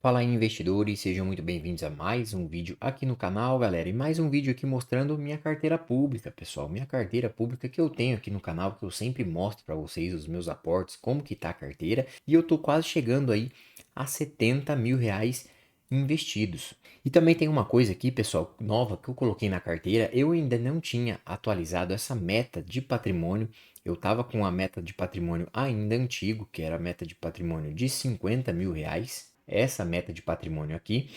Fala aí, investidores, sejam muito bem-vindos a mais um vídeo aqui no canal, galera. E mais um vídeo aqui mostrando minha carteira pública, pessoal. Minha carteira pública que eu tenho aqui no canal, que eu sempre mostro para vocês os meus aportes, como que tá a carteira. E eu tô quase chegando aí a 70 mil reais investidos. E também tem uma coisa aqui, pessoal, nova que eu coloquei na carteira. Eu ainda não tinha atualizado essa meta de patrimônio. Eu tava com a meta de patrimônio ainda antigo, que era a meta de patrimônio de 50 mil reais, essa meta de patrimônio aqui.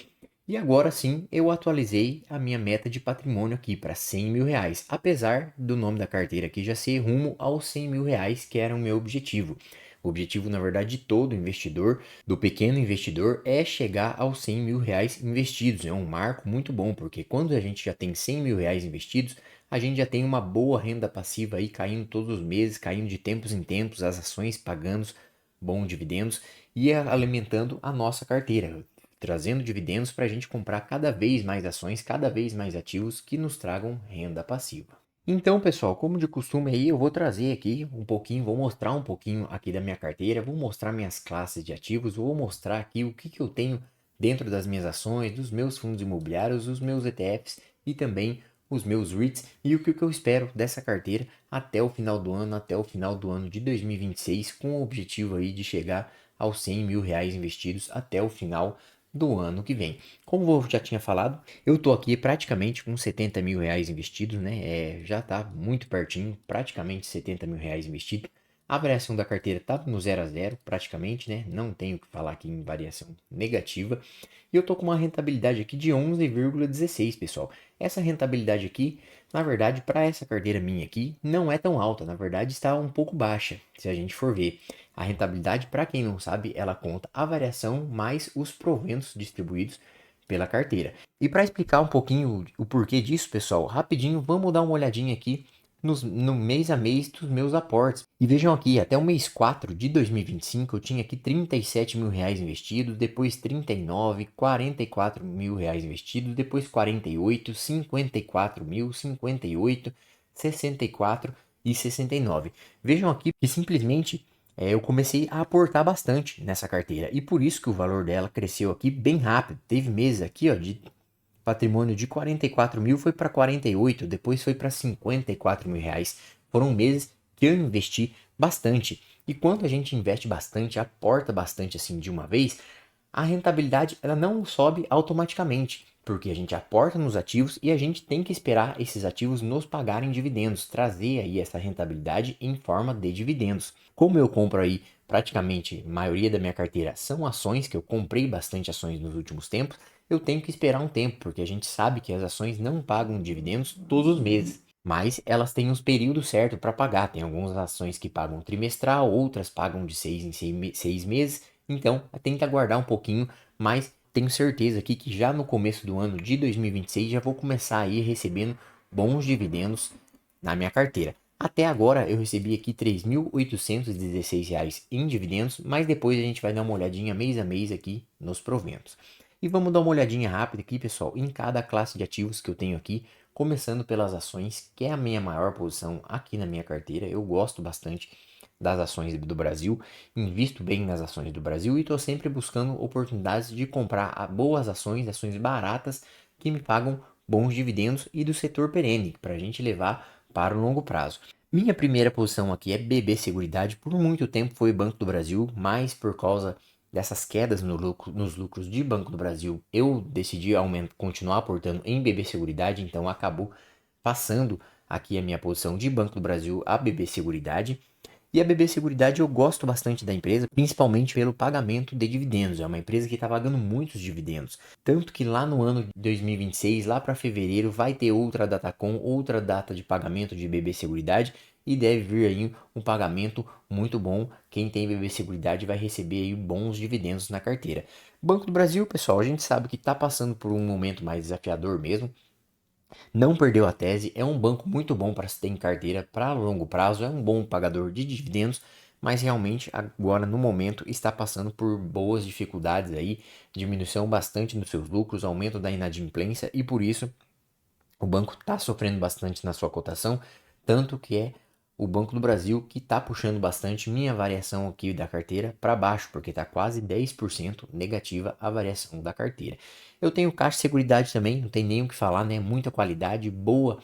E agora sim eu atualizei a minha meta de patrimônio aqui para 100 mil reais, apesar do nome da carteira aqui já ser rumo aos 100 mil reais, que era o meu objetivo. O objetivo, na verdade, de todo investidor, do pequeno investidor, é chegar aos 100 mil reais investidos. É um marco muito bom, porque quando a gente já tem 100 mil reais investidos, a gente já tem uma boa renda passiva aí caindo todos os meses, caindo de tempos em tempos, as ações pagando bons dividendos e alimentando a nossa carteira, trazendo dividendos para a gente comprar cada vez mais ações, cada vez mais ativos que nos tragam renda passiva. Então, pessoal, como de costume aí, eu vou trazer aqui um pouquinho, vou mostrar um pouquinho aqui da minha carteira, vou mostrar minhas classes de ativos, vou mostrar aqui o que eu tenho dentro das minhas ações, dos meus fundos imobiliários, os meus ETFs e também os meus REITs e o que eu espero dessa carteira até o final do ano, até o final do ano de 2026, com o objetivo aí de chegar aos 100 mil reais investidos até o final do ano que vem. Como eu já tinha falado, eu tô aqui praticamente com 70 mil reais investidos, né? Já tá muito pertinho, praticamente 70 mil reais investido. A variação da carteira tá no 0 a 0 praticamente, né? Não tenho o que falar aqui em variação negativa. E eu tô com uma rentabilidade aqui de 11,16, pessoal. Essa rentabilidade aqui, na verdade, para essa carteira minha aqui, não é tão alta. Na verdade, está um pouco baixa, se a gente for ver. A rentabilidade, para quem não sabe, ela conta a variação mais os proventos distribuídos pela carteira. E para explicar um pouquinho o porquê disso, pessoal, rapidinho, vamos dar uma olhadinha aqui no mês a mês dos meus aportes. E vejam aqui, até o mês 4 de 2025 eu tinha aqui 37 mil reais investidos, depois 39, 44 mil reais investidos, depois 48, 54 mil, 58, 64 e 69. Vejam aqui que simplesmente eu comecei a aportar bastante nessa carteira e por isso que o valor dela cresceu aqui bem rápido. Teve meses aqui ó, de patrimônio de 44 mil foi para 48, depois foi para 54 mil reais. Foram meses que eu investi bastante. E quando a gente investe bastante, aporta bastante assim de uma vez, a rentabilidade ela não sobe automaticamente, porque a gente aporta nos ativos e a gente tem que esperar esses ativos nos pagarem dividendos, trazer aí essa rentabilidade em forma de dividendos. Como eu compro aí praticamente a maioria da minha carteira são ações, que eu comprei bastante ações nos últimos tempos, eu tenho que esperar um tempo, porque a gente sabe que as ações não pagam dividendos todos os meses. Mas elas têm uns períodos certos para pagar. Tem algumas ações que pagam trimestral, outras pagam de 6 meses. Então, tem que aguardar um pouquinho, mas tenho certeza aqui que já no começo do ano de 2026 já vou começar a ir recebendo bons dividendos na minha carteira. Até agora eu recebi aqui R$ 3.816 em dividendos, mas depois a gente vai dar uma olhadinha mês a mês aqui nos proventos. E vamos dar uma olhadinha rápida aqui, pessoal, em cada classe de ativos que eu tenho aqui, começando pelas ações, que é a minha maior posição aqui na minha carteira. Eu gosto bastante das ações do Brasil, invisto bem nas ações do Brasil e estou sempre buscando oportunidades de comprar boas ações, ações baratas que me pagam bons dividendos e do setor perene, para a gente levar para o longo prazo. Minha primeira posição aqui é BB Seguridade, por muito tempo foi Banco do Brasil, mas por causa dessas quedas nos lucros de Banco do Brasil, eu decidi continuar aportando em BB Seguridade, então acabou passando aqui a minha posição de Banco do Brasil a BB Seguridade. E a BB Seguridade eu gosto bastante da empresa, principalmente pelo pagamento de dividendos. É uma empresa que está pagando muitos dividendos. Tanto que lá no ano de 2026, lá para fevereiro, vai ter outra Datacom, outra data de pagamento de BB Seguridade. E deve vir aí um pagamento muito bom. Quem tem BB Seguridade vai receber aí bons dividendos na carteira. Banco do Brasil, pessoal, a gente sabe que está passando por um momento mais desafiador mesmo. Não perdeu a tese, é um banco muito bom para se ter em carteira para longo prazo, é um bom pagador de dividendos, mas realmente agora no momento está passando por boas dificuldades aí, diminuição bastante nos seus lucros, aumento da inadimplência e por isso o banco está sofrendo bastante na sua cotação, tanto que é o Banco do Brasil, que está puxando bastante minha variação aqui da carteira para baixo, porque está quase 10% negativa a variação da carteira. Eu tenho Caixa de Seguridade também, não tem nem o que falar, né? Muita qualidade, boa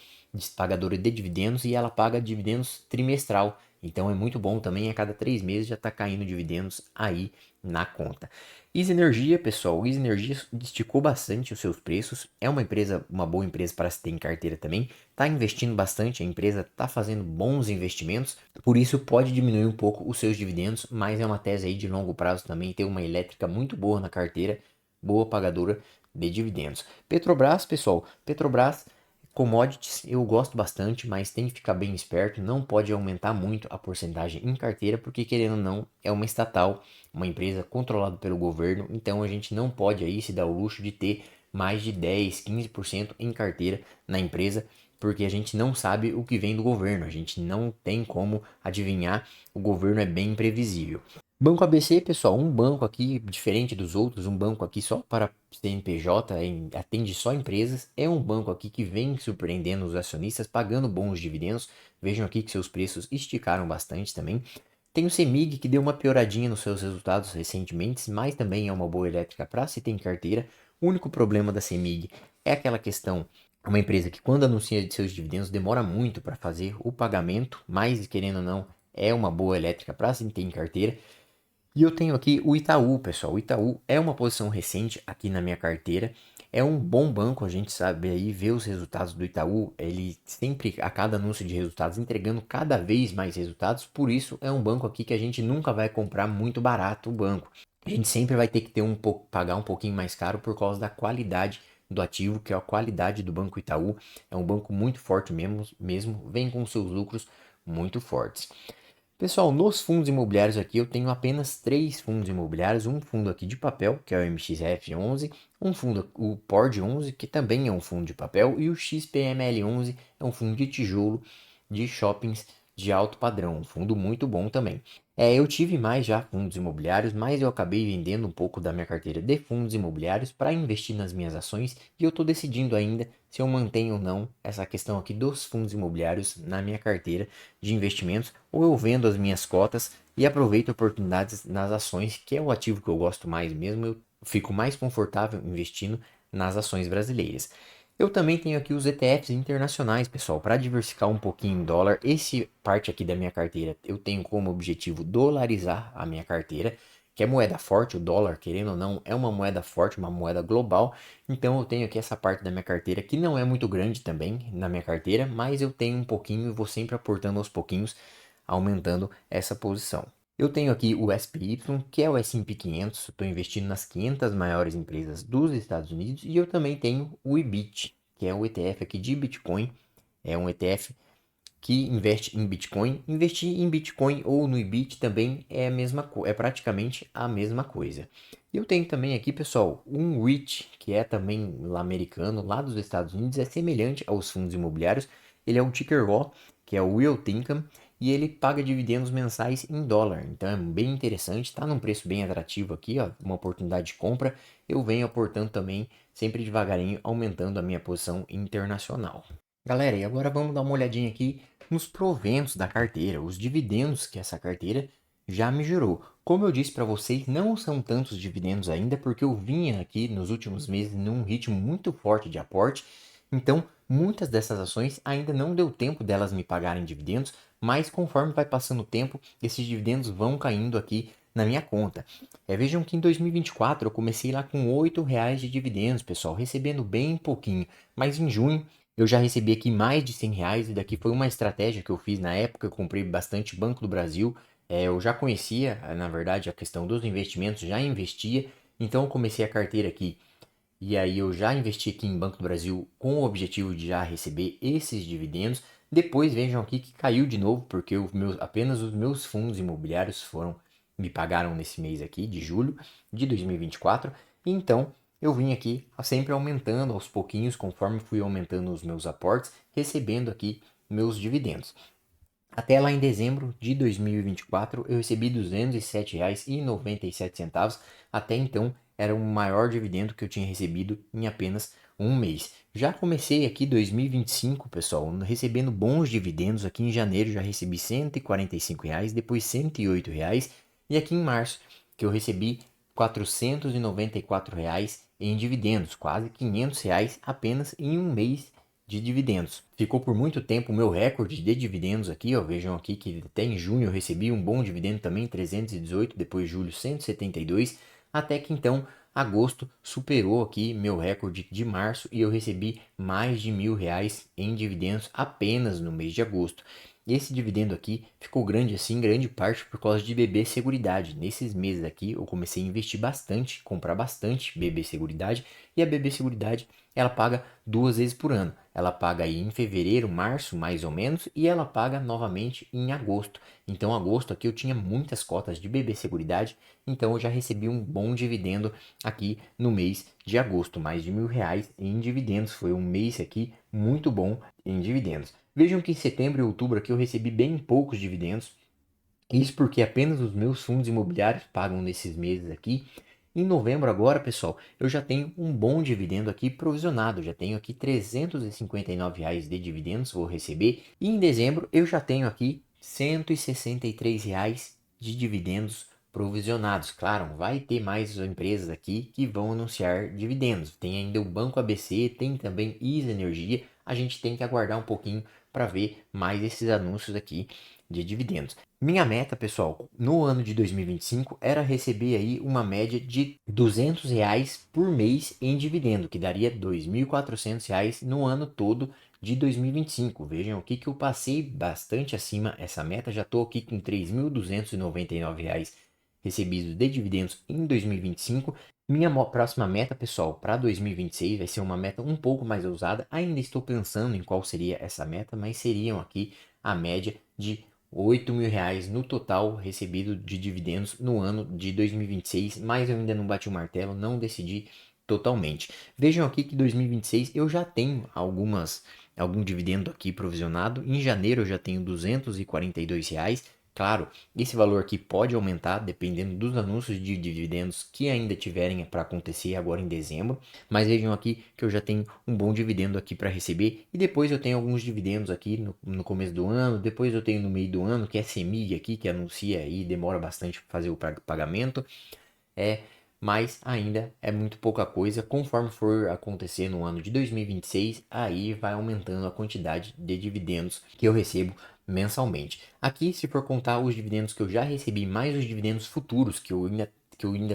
pagadora de dividendos e ela paga dividendos trimestral. Então é muito bom também, a cada 3 meses já está caindo dividendos aí na conta. Easy Energia, pessoal, Easy Energia esticou bastante os seus preços, é uma empresa, uma boa empresa para se ter em carteira também, está investindo bastante, a empresa está fazendo bons investimentos, por isso pode diminuir um pouco os seus dividendos, mas é uma tese aí de longo prazo também, ter uma elétrica muito boa na carteira, boa pagadora de dividendos. Petrobras, pessoal, Petrobras commodities eu gosto bastante, mas tem que ficar bem esperto, não pode aumentar muito a porcentagem em carteira, porque querendo ou não, é uma estatal, uma empresa controlada pelo governo, então a gente não pode aí se dar o luxo de ter mais de 10, 15% em carteira na empresa, porque a gente não sabe o que vem do governo, a gente não tem como adivinhar, o governo é bem imprevisível. Banco ABC, pessoal, um banco aqui diferente dos outros, um banco aqui só para CNPJ, atende só empresas, é um banco aqui que vem surpreendendo os acionistas, pagando bons dividendos. Vejam aqui que seus preços esticaram bastante também. Tem o CEMIG que deu uma pioradinha nos seus resultados recentemente, mas também é uma boa elétrica para se ter em carteira. O único problema da CEMIG é aquela questão, uma empresa que quando anuncia seus dividendos demora muito para fazer o pagamento, mas querendo ou não, é uma boa elétrica para se ter em carteira. E eu tenho aqui o Itaú, pessoal. O Itaú é uma posição recente aqui na minha carteira. É um bom banco, a gente sabe aí, ver os resultados do Itaú. Ele sempre, a cada anúncio de resultados, entregando cada vez mais resultados. Por isso, é um banco aqui que a gente nunca vai comprar muito barato o banco. A gente sempre vai ter que ter pagar um pouquinho mais caro por causa da qualidade do ativo, que é a qualidade do Banco Itaú. É um banco muito forte mesmo vem com seus lucros muito fortes. Pessoal, nos fundos imobiliários aqui eu tenho apenas 3 fundos imobiliários, um fundo aqui de papel, que é o MXF11, um fundo, o PORD11, que também é um fundo de papel, e o XPML11 é um fundo de tijolo de shoppings de alto padrão, um fundo muito bom também. Eu tive mais já fundos imobiliários, mas eu acabei vendendo um pouco da minha carteira de fundos imobiliários para investir nas minhas ações e eu estou decidindo ainda se eu mantenho ou não essa questão aqui dos fundos imobiliários na minha carteira de investimentos ou eu vendo as minhas cotas e aproveito oportunidades nas ações, que é o ativo que eu gosto mais mesmo, eu fico mais confortável investindo nas ações brasileiras. Eu também tenho aqui os ETFs internacionais, pessoal, para diversificar um pouquinho em dólar. Esse parte aqui da minha carteira, eu tenho como objetivo dolarizar a minha carteira, que é moeda forte, o dólar, querendo ou não, é uma moeda forte, uma moeda global. Então eu tenho aqui essa parte da minha carteira que não é muito grande também na minha carteira, mas eu tenho um pouquinho e vou sempre aportando aos pouquinhos, aumentando essa posição. Eu tenho aqui o SPY, que é o S&P 500, estou investindo nas 500 maiores empresas dos Estados Unidos, e eu também tenho o IBIT, que é o ETF aqui de Bitcoin, é um ETF que investe em Bitcoin. Investir em Bitcoin ou no IBIT também é a mesma é praticamente a mesma coisa. E eu tenho também aqui, pessoal, um REIT, que é também lá americano, lá dos Estados Unidos, é semelhante aos fundos imobiliários. Ele é um ticker RAW, que é o Real Income, e ele paga dividendos mensais em dólar. Então é bem interessante, está num preço bem atrativo aqui, ó, uma oportunidade de compra. Eu venho aportando também, sempre devagarinho, aumentando a minha posição internacional. Galera, e agora vamos dar uma olhadinha aqui nos proventos da carteira, os dividendos que essa carteira já me gerou. Como eu disse para vocês, não são tantos dividendos ainda, porque eu vinha aqui nos últimos meses num ritmo muito forte de aporte, então muitas dessas ações ainda não deu tempo delas me pagarem dividendos, mas conforme vai passando o tempo, esses dividendos vão caindo aqui na minha conta. Vejam que em 2024 eu comecei lá com R$ 8 de dividendos, pessoal, recebendo bem pouquinho, mas em junho eu já recebi aqui mais de R$ 100 e daqui foi uma estratégia que eu fiz na época, eu comprei bastante Banco do Brasil, eu já conhecia, na verdade, a questão dos investimentos, já investia, então eu comecei a carteira aqui e aí eu já investi aqui em Banco do Brasil com o objetivo de já receber esses dividendos. Depois vejam aqui que caiu de novo, porque apenas os meus fundos imobiliários me pagaram nesse mês aqui, de julho de 2024. Então eu vim aqui sempre aumentando aos pouquinhos, conforme fui aumentando os meus aportes, recebendo aqui meus dividendos. Até lá em dezembro de 2024 eu recebi R$ 207,97. Até então era o maior dividendo que eu tinha recebido em apenas um mês. Já comecei aqui 2025, pessoal, recebendo bons dividendos. Aqui em janeiro já recebi R$ 145, depois R$ 108, e aqui em março que eu recebi R$ 494 em dividendos, quase R$ 500 apenas em um mês de dividendos. Ficou por muito tempo o meu recorde de dividendos aqui, ó, vejam aqui que até em junho eu recebi um bom dividendo também, 318, depois julho 172, até que então agosto superou aqui meu recorde de março e eu recebi mais de R$ 1.000 em dividendos apenas no mês de agosto. Esse dividendo aqui ficou grande assim, grande parte por causa de BB Seguridade. Nesses meses aqui eu comecei a investir bastante, comprar bastante BB Seguridade, e a BB Seguridade ela paga 2 vezes por ano. Ela paga aí em fevereiro, março, mais ou menos, e ela paga novamente em agosto. Então, agosto aqui eu tinha muitas cotas de BB Seguridade, então eu já recebi um bom dividendo aqui no mês de agosto, mais de R$ 1.000 em dividendos. Foi um mês aqui muito bom em dividendos. Vejam que em setembro e outubro aqui eu recebi bem poucos dividendos. Isso porque apenas os meus fundos imobiliários pagam nesses meses aqui. Em novembro agora, pessoal, eu já tenho um bom dividendo aqui provisionado. Já tenho aqui R$ 359 de dividendos, vou receber. E em dezembro eu já tenho aqui R$ 163 de dividendos provisionados. Claro, vai ter mais empresas aqui que vão anunciar dividendos. Tem ainda o Banco ABC, tem também Isa Energia. A gente tem que aguardar um pouquinho para ver mais esses anúncios aqui de dividendos. Minha meta, pessoal, no ano de 2025 era receber aí uma média de R$ 200 por mês em dividendo, que daria R$ 2.400 no ano todo de 2025. Vejam aqui que eu passei bastante acima essa meta, já estou aqui com R$ 3.299 recebidos de dividendos em 2025. Minha próxima meta, pessoal, para 2026 vai ser uma meta um pouco mais ousada. Ainda estou pensando em qual seria essa meta, mas seriam aqui a média de R$ 8.000 no total recebido de dividendos no ano de 2026, mas eu ainda não bati o martelo, não decidi totalmente. Vejam aqui que 2026 eu já tenho algum dividendo aqui provisionado. Em janeiro eu já tenho R$ 242. Claro, esse valor aqui pode aumentar dependendo dos anúncios de dividendos que ainda tiverem para acontecer agora em dezembro. Mas vejam aqui que eu já tenho um bom dividendo aqui para receber. E depois eu tenho alguns dividendos aqui no começo do ano. Depois eu tenho no meio do ano, que é CEMIG aqui, que anuncia aí, demora bastante para fazer o pagamento. Mas ainda é muito pouca coisa. Conforme for acontecer no ano de 2026, aí vai aumentando a quantidade de dividendos que eu recebo mensalmente. Aqui, se for contar os dividendos que eu já recebi, mais os dividendos futuros que eu ainda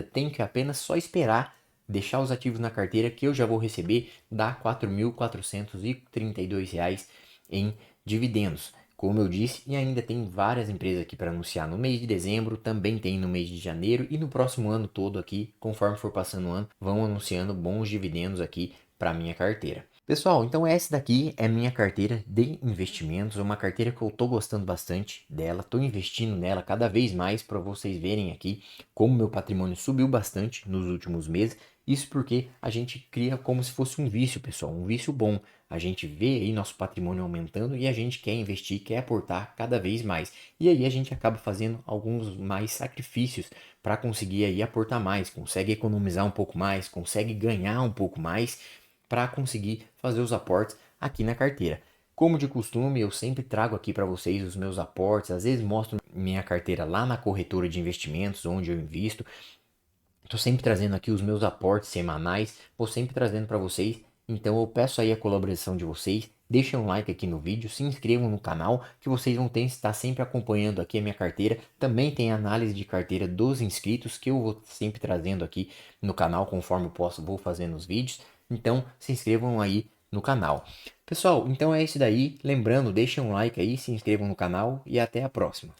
tenho que apenas só esperar deixar os ativos na carteira, que eu já vou receber, dá R$ 4.432 em dividendos. Como eu disse, e ainda tem várias empresas aqui para anunciar no mês de dezembro, também tem no mês de janeiro e no próximo ano todo aqui, conforme for passando o ano, vão anunciando bons dividendos aqui para minha carteira. Pessoal, então essa daqui é minha carteira de investimentos, uma carteira que eu estou gostando bastante dela, estou investindo nela cada vez mais para vocês verem aqui como meu patrimônio subiu bastante nos últimos meses. Isso porque a gente cria como se fosse um vício, pessoal, um vício bom. A gente vê aí nosso patrimônio aumentando e a gente quer investir, quer aportar cada vez mais. E aí a gente acaba fazendo alguns mais sacrifícios para conseguir aí aportar mais, consegue economizar um pouco mais, consegue ganhar um pouco mais para conseguir fazer os aportes aqui na carteira. Como de costume, eu sempre trago aqui para vocês os meus aportes, às vezes mostro minha carteira lá na corretora de investimentos onde eu invisto. Estou sempre trazendo aqui os meus aportes semanais, vou sempre trazendo para vocês. Então eu peço aí a colaboração de vocês. Deixem um like aqui no vídeo, se inscrevam no canal, que vocês vão ter que estar sempre acompanhando aqui a minha carteira. Também tem análise de carteira dos inscritos, que eu vou sempre trazendo aqui no canal, conforme eu posso, vou fazendo os vídeos. Então se inscrevam aí no canal. Pessoal, então é isso daí. Lembrando, deixem um like aí, se inscrevam no canal e até a próxima.